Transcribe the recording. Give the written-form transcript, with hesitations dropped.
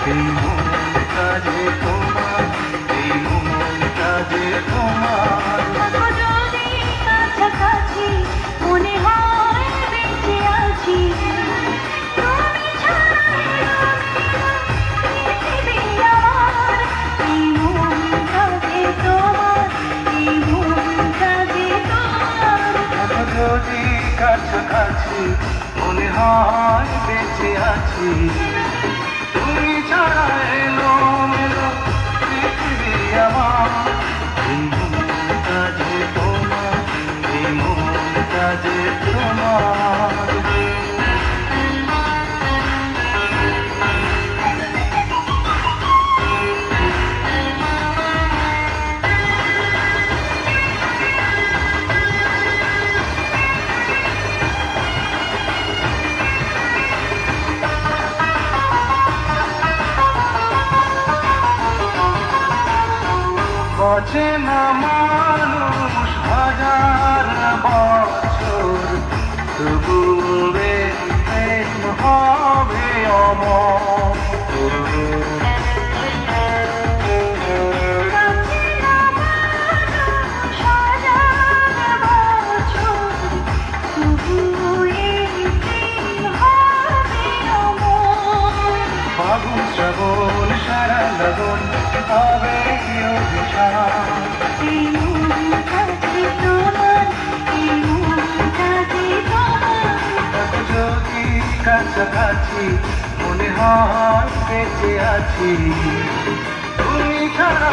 এই মনটা যে তোমার, এই মনটা যে তোমার। যদি কাছাকাছি মনে হয় বেঁচে আছি, তুমি ছাড়া পৃথিবী আমার। এই মনটা যে তোমার, এই মনটা যে তোমার। যদি কাছাকাছি মনে হয় বেঁচে আছি, তুমি ছাড়া এলো মেলো পৃথিবী আমার। এই মনটা যে তোমার, এই মনটা যে তোমার। অচেনা মানুষ হাজার বছর, তবু প্রেম হবে অমর। ফাগুন শ্রাবণ সারা লগন হবে অভিশাপ। এই মনটা যে তোমার, এই মনটা যে তোমার। যদি কাছাকাছি মনে হয় বেঁচে আছি, তুমি ছাড়া